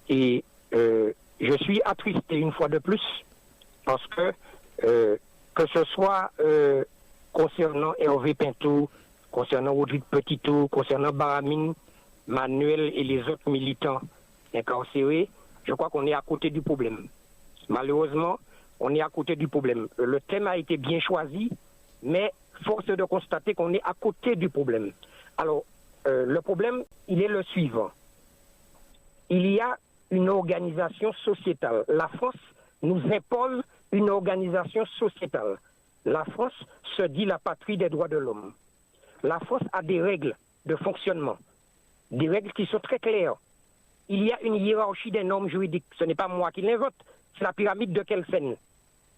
Et je suis attristé une fois de plus parce que ce soit concernant Hervé Pinto, concernant Rodrigue Petitot, concernant Baramine, Manuel et les autres militants incarcérés, je crois qu'on est à côté du problème. Malheureusement, on est à côté du problème. Le thème a été bien choisi, mais force est de constater qu'on est à côté du problème. Alors, le problème, il est le suivant. Il y a une organisation sociétale. La France nous impose une organisation sociétale. La France se dit la patrie des droits de l'homme. La France a des règles de fonctionnement, des règles qui sont très claires. Il y a une hiérarchie des normes juridiques. Ce n'est pas moi qui l'invente, c'est la pyramide de Kelsen.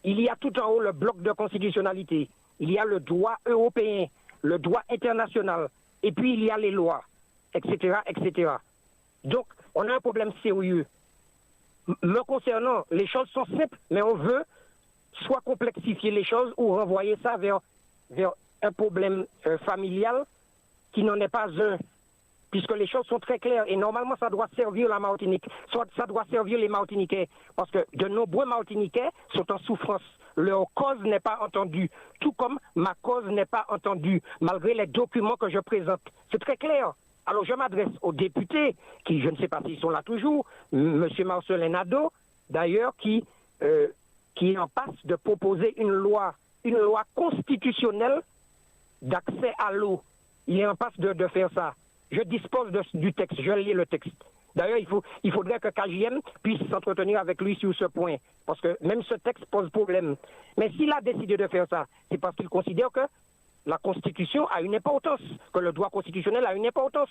Il y a tout en haut le bloc de constitutionnalité. Il y a le droit européen, le droit international, et puis il y a les lois, etc., etc. Donc, on a un problème sérieux. Me concernant, les choses sont simples, mais on veut soit complexifier les choses ou renvoyer ça vers un problème familial qui n'en est pas un, puisque les choses sont très claires et normalement ça doit servir la Martinique, soit ça doit servir les Martiniquais, parce que de nombreux Martiniquais sont en souffrance. Leur cause n'est pas entendue, tout comme ma cause n'est pas entendue, malgré les documents que je présente. C'est très clair. Alors je m'adresse aux députés, qui je ne sais pas s'ils sont là toujours, M. Marcelin Nadeau, d'ailleurs, qui est en passe de proposer une loi constitutionnelle d'accès à l'eau. Il est en passe de faire ça. Je dispose du texte, je lis le texte. D'ailleurs, il faudrait que KJM puisse s'entretenir avec lui sur ce point, parce que même ce texte pose problème. Mais s'il a décidé de faire ça, c'est parce qu'il considère que la Constitution a une importance, que le droit constitutionnel a une importance.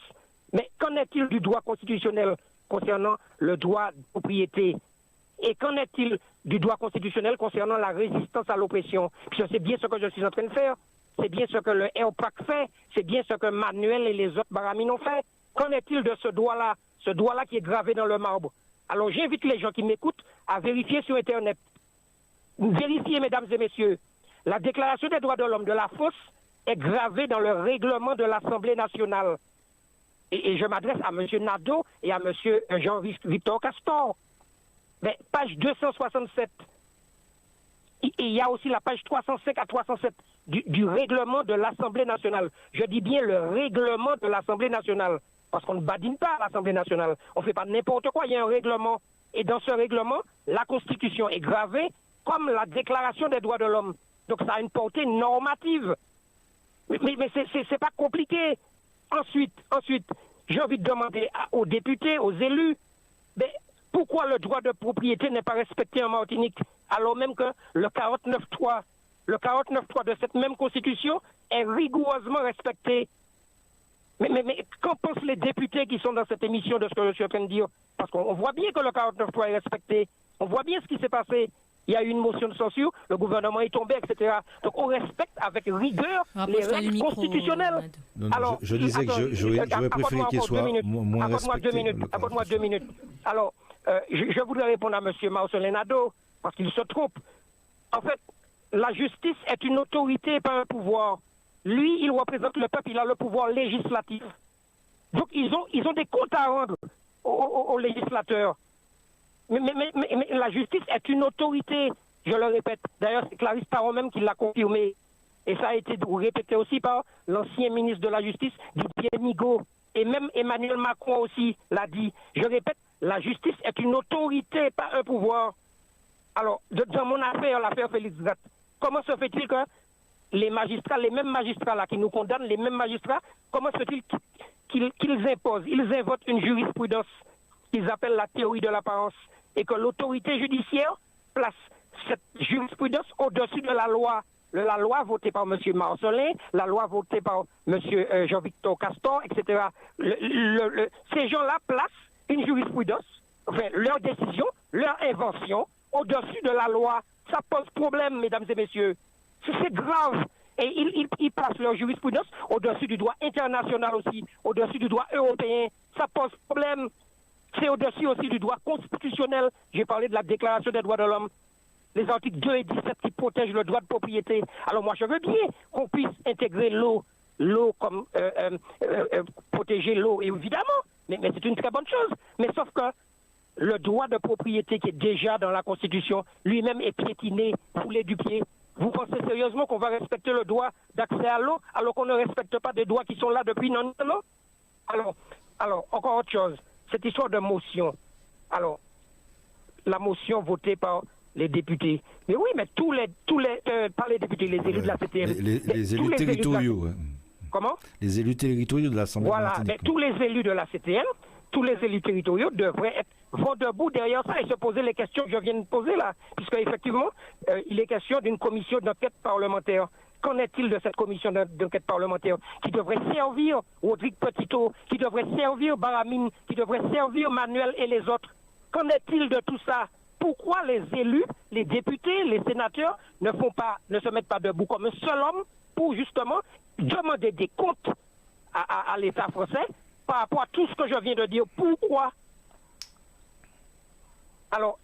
Mais qu'en est-il du droit constitutionnel concernant le droit de propriété? Et qu'en est-il du droit constitutionnel concernant la résistance à l'oppression? Puisque c'est bien ce que je suis en train de faire. C'est bien ce que le RPAC fait. C'est bien ce que Manuel et les autres Baramines ont fait. Qu'en est-il de ce droit-là? Ce droit-là qui est gravé dans le marbre. Alors j'invite les gens qui m'écoutent à vérifier sur Internet. Vérifiez, mesdames et messieurs. La Déclaration des droits de l'homme de la France est gravée dans le règlement de l'Assemblée nationale. Et je m'adresse à M. Nadeau et à M. Jean-Victor Castor. Mais page 267. Et il y a aussi la page 305 à 307 du règlement de l'Assemblée nationale. Je dis bien le règlement de l'Assemblée nationale. Parce qu'on ne badine pas à l'Assemblée nationale. On ne fait pas n'importe quoi, il y a un règlement. Et dans ce règlement, la Constitution est gravée comme la Déclaration des droits de l'homme. Donc ça a une portée normative. Mais c'est pas compliqué. Ensuite, j'ai envie de demander aux députés, aux élus, mais pourquoi le droit de propriété n'est pas respecté en Martinique, alors même que le 49.3 de cette même Constitution est rigoureusement respecté. Mais qu'en pensent les députés qui sont dans cette émission de ce que je suis en train de dire? Parce qu'on voit bien que le 49.3 est respecté. On voit bien ce qui s'est passé. Il y a eu une motion de censure, le gouvernement est tombé, etc. Donc on respecte avec rigueur les règles constitutionnelles. Non, alors, je disais que j'aurais préféré qu'il soit moins respecté. Accorde-moi 2 minutes. Alors, je voudrais répondre à M. Marcelin Nadeau, parce qu'il se trompe. En fait, la justice est une autorité, pas un pouvoir. Lui, il représente le peuple, il a le pouvoir législatif. Donc ils ont des comptes à rendre aux législateurs. Mais la justice est une autorité, je le répète. D'ailleurs, c'est Clarisse Paron même qui l'a confirmé. Et ça a été répété aussi par l'ancien ministre de la Justice, Didier Migaud. Et même Emmanuel Macron aussi l'a dit. Je répète, la justice est une autorité, pas un pouvoir. Alors, dans mon affaire, l'affaire Félix Gatt, comment se fait-il que les magistrats, les mêmes magistrats là qui nous condamnent, les mêmes magistrats, comment se fait-il qu'ils imposent, ils invoquent une jurisprudence qu'ils appellent la théorie de l'apparence, et que l'autorité judiciaire place cette jurisprudence au-dessus de la loi. La loi votée par M. Marcelin, la loi votée par M. Jean-Victor Castor, etc. Ces gens-là placent une jurisprudence, enfin, leur décision, leur invention, au-dessus de la loi. Ça pose problème, mesdames et messieurs. C'est grave. Et ils placent leur jurisprudence au-dessus du droit international aussi, au-dessus du droit européen. Ça pose problème. C'est au-dessus aussi du droit constitutionnel. J'ai parlé de la Déclaration des droits de l'homme. Les articles 2 et 17 qui protègent le droit de propriété. Alors moi, je veux bien qu'on puisse intégrer l'eau comme protéger l'eau, évidemment. Mais c'est une très bonne chose. Mais sauf que le droit de propriété qui est déjà dans la Constitution lui-même est piétiné, foulé du pied. Vous pensez sérieusement qu'on va respecter le droit d'accès à l'eau alors qu'on ne respecte pas des droits qui sont là depuis non longtemps? Alors, encore autre chose, cette histoire de motion. Alors, la motion votée par les députés. Mais oui, mais pas les députés, les élus de la CTM. Les élus territoriaux. Comment? Les élus territoriaux de l'Assemblée. Voilà, mais tous les élus de la CTM, tous les élus territoriaux devraient vont debout derrière ça et se poser les questions que je viens de poser là. Puisque effectivement, il est question d'une commission d'enquête parlementaire. Qu'en est-il de cette commission d'enquête parlementaire qui devrait servir Rodrigue Petitot, qui devrait servir Baramine, qui devrait servir Manuel et les autres? Qu'en est-il de tout ça? Pourquoi les élus, les députés, les sénateurs ne se mettent pas debout comme un seul homme pour justement demander des comptes à l'État français par rapport à tout ce que je viens de dire? Pourquoi? Alors,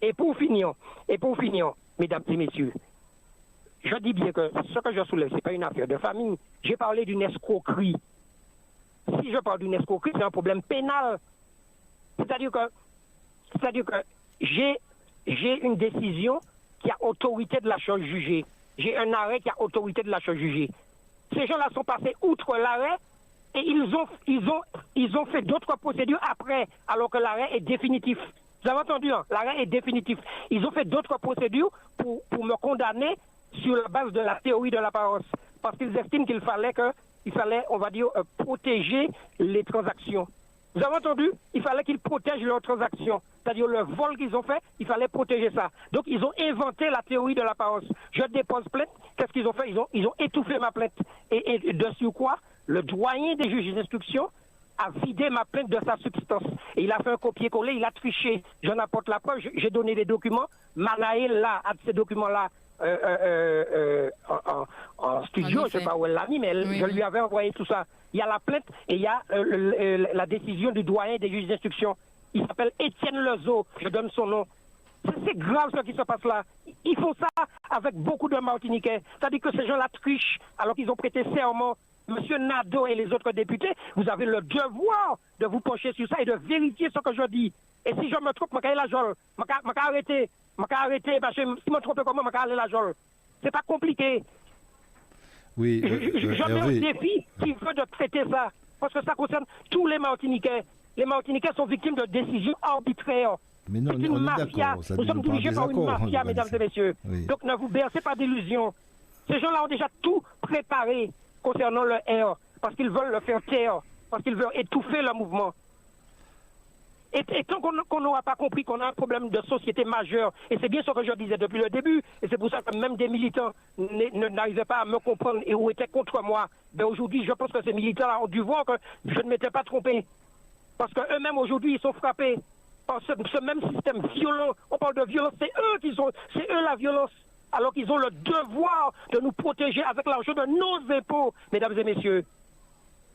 et pour finir, mesdames et messieurs, je dis bien que ce que je soulève, ce n'est pas une affaire de famille. J'ai parlé d'une escroquerie. Si je parle d'une escroquerie, c'est un problème pénal. C'est-à-dire que j'ai une décision qui a autorité de la chose jugée. J'ai un arrêt qui a autorité de la chose jugée. Ces gens-là sont passés outre l'arrêt et ils ont fait d'autres procédures après, alors que l'arrêt est définitif. Vous avez entendu, hein? L'arrêt est définitif. Ils ont fait d'autres procédures pour me condamner sur la base de la théorie de l'apparence. Parce qu'ils estiment qu'il fallait, on va dire, protéger les transactions. Vous avez entendu? Il fallait qu'ils protègent leurs transactions. C'est-à-dire le vol qu'ils ont fait, il fallait protéger ça. Donc ils ont inventé la théorie de l'apparence. Je dépose plainte. Qu'est-ce qu'ils ont fait? Ils ont étouffé ma plainte. Et dessus quoi? Le doyen des juges d'instruction a vidé ma plainte de sa substance. Et il a fait un copier-coller, il a triché. J'en apporte la preuve, j'ai donné des documents. Manaël, là, a ces documents-là en studio, je ne sais pas où elle l'a mis, mais je lui avais envoyé tout ça. Il y a la plainte et il y a la décision du doyen des juges d'instruction. Il s'appelle Étienne Lezeau, je donne son nom. C'est grave ce qui se passe là. Ils font ça avec beaucoup de Martiniquais. C'est-à-dire que ces gens-là trichent alors qu'ils ont prêté serment. Monsieur Nadeau et les autres députés, vous avez le devoir de vous pencher sur ça et de vérifier ce que je dis. Et si je me trompe, je vais la jole. Je vais arrêter. Parce que si je me trompe comment, je vais aller la jole. C'est pas compliqué. Oui, je mets un défi qui veut de traiter ça. Parce que ça concerne tous les Martiniquais. Les Martiniquais sont victimes de décisions arbitraires. Mais non, c'est une mafia. Nous sommes dirigés par une mafia, mesdames et messieurs. Oui. Donc ne vous bercez pas d'illusions. Ces gens-là ont déjà tout préparé concernant le R, parce qu'ils veulent le faire taire, parce qu'ils veulent étouffer le mouvement. Et tant qu'on n'aura pas compris qu'on a un problème de société majeur, et c'est bien ce que je disais depuis le début, et c'est pour ça que même des militants n'arrivaient pas à me comprendre et ou étaient contre moi, ben aujourd'hui je pense que ces militants-là ont dû voir que je ne m'étais pas trompé. Parce qu'eux-mêmes aujourd'hui ils sont frappés par ce même système violent. On parle de violence, c'est eux la violence. Alors qu'ils ont le devoir de nous protéger avec l'argent de nos impôts, mesdames et messieurs.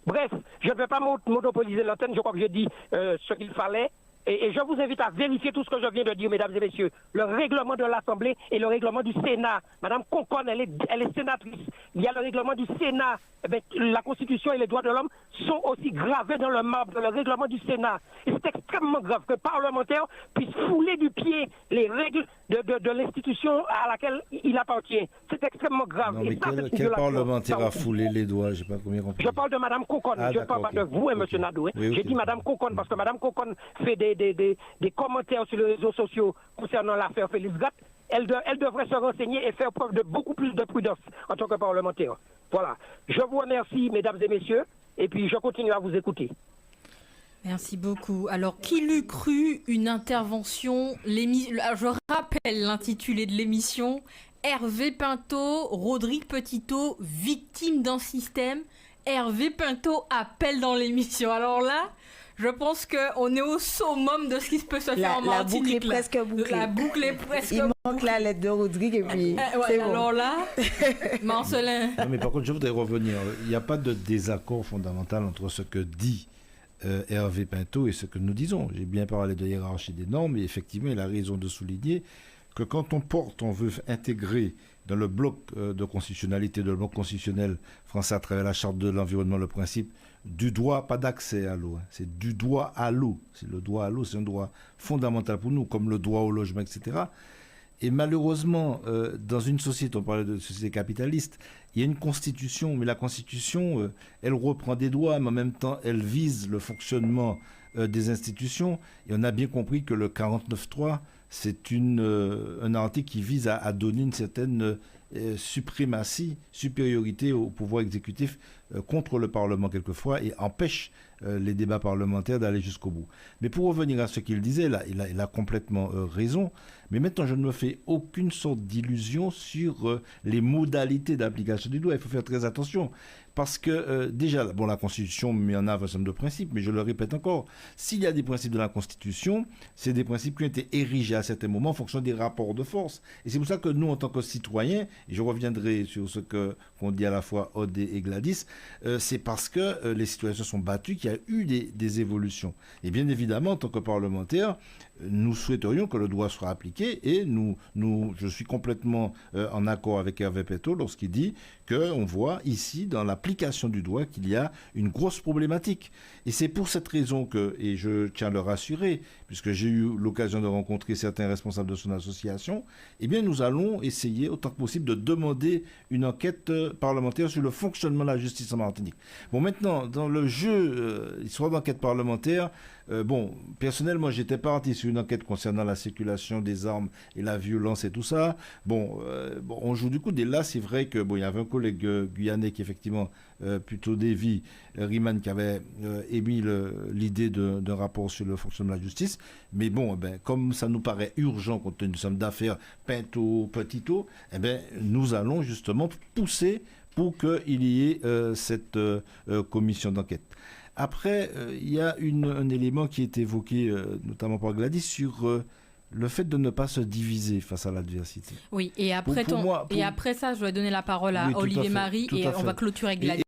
Bref, je ne vais pas monopoliser l'antenne, je crois que j'ai dit ce qu'il fallait. Et je vous invite à vérifier tout ce que je viens de dire, mesdames et messieurs. Le règlement de l'Assemblée et le règlement du Sénat. Madame Conconne, elle est sénatrice. Il y a le règlement du Sénat. Eh bien, la Constitution et les droits de l'homme sont aussi gravés dans le marbre, dans le règlement du Sénat. Et c'est extrêmement grave que parlementaires puissent fouler du pied les règles de l'institution à laquelle il appartient. C'est extrêmement grave. Non, mais quel parlementaire a foulé les doigts? Je n'ai pas combien compris. Je parle de Madame Conconne. Je ne parle pas de vous, M. Nadeau. Oui, j'ai dit Madame Conconne parce que Madame Conconne fait des commentaires sur les réseaux sociaux concernant l'affaire Félix Gatt. Elle devrait se renseigner et faire preuve de beaucoup plus de prudence en tant que parlementaire. Voilà. Je vous remercie, mesdames et messieurs, et puis je continue à vous écouter. Merci beaucoup. Alors, qui l'eût cru une intervention, je rappelle l'intitulé de l'émission, Hervé Pinto, Rodrigue Petitot, victime d'un système. Hervé Pinto appelle dans l'émission. Alors là, je pense qu'on est au summum de ce qui peut se faire en Martinique. La boucle est presque bouclée. La boucle est presque bouclée. Il manque la lettre de Rodrigue et puis c'est bon. Alors là, Marcelin. Non, mais par contre, je voudrais revenir. Il n'y a pas de désaccord fondamental entre ce que dit Hervé Pinto et ce que nous disons. J'ai bien parlé de hiérarchie des normes, mais effectivement, il a raison de souligner que quand on veut intégrer dans le bloc de constitutionnalité, de le bloc constitutionnel français à travers la charte de l'environnement, le principe du droit, pas d'accès à l'eau, c'est du droit à l'eau. C'est le droit à l'eau, c'est un droit fondamental pour nous, comme le droit au logement, etc. Et malheureusement, dans une société, on parlait de société capitaliste, il y a une constitution, mais la constitution, elle reprend des droits, mais en même temps, elle vise le fonctionnement des institutions. Et on a bien compris que le 49.3, c'est un article qui vise à donner une certaine suprématie, supériorité au pouvoir exécutif contre le Parlement quelquefois et empêche les débats parlementaires d'aller jusqu'au bout. Mais pour revenir à ce qu'il disait, là, il a complètement raison. Mais maintenant, je ne me fais aucune sorte d'illusion sur les modalités d'application du droit. Il faut faire très attention. Parce que déjà, bon, la Constitution met en avant un certain nombre de principes, mais je le répète encore, s'il y a des principes de la Constitution, c'est des principes qui ont été érigés à certains moments en fonction des rapports de force. Et c'est pour ça que nous, en tant que citoyens, et je reviendrai sur ce qu'on dit à la fois Aude et Gladys, c'est parce que les citoyens se sont battus qu'il y a eu des évolutions. Et bien évidemment, en tant que parlementaires, nous souhaiterions que le droit soit appliqué et je suis complètement en accord avec Hervé Pinto lorsqu'il dit qu'on voit ici, dans l'application du droit, qu'il y a une grosse problématique. Et c'est pour cette raison que, et je tiens à le rassurer, puisque j'ai eu l'occasion de rencontrer certains responsables de son association, eh bien nous allons essayer autant que possible de demander une enquête parlementaire sur le fonctionnement de la justice en Martinique. Bon, maintenant, dans le jeu, histoire d'enquête parlementaire, personnellement, j'étais parti sur une enquête concernant la circulation des armes et la violence et tout ça. On joue du coup. Et là, c'est vrai que il y avait un collègue guyanais qui effectivement plutôt Davy Riemann qui avait émis l'idée d'un rapport sur le fonctionnement de la justice. Mais comme ça nous paraît urgent compte tenu de somme d'affaires Pinto, Petito, nous allons justement pousser pour qu'il y ait cette commission d'enquête. Après, il y a un élément qui est évoqué, notamment par Gladys, sur le fait de ne pas se diviser face à l'adversité. Oui, et après, après ça, je vais donner la parole à Olivier Marie et on va clôturer avec Gladys.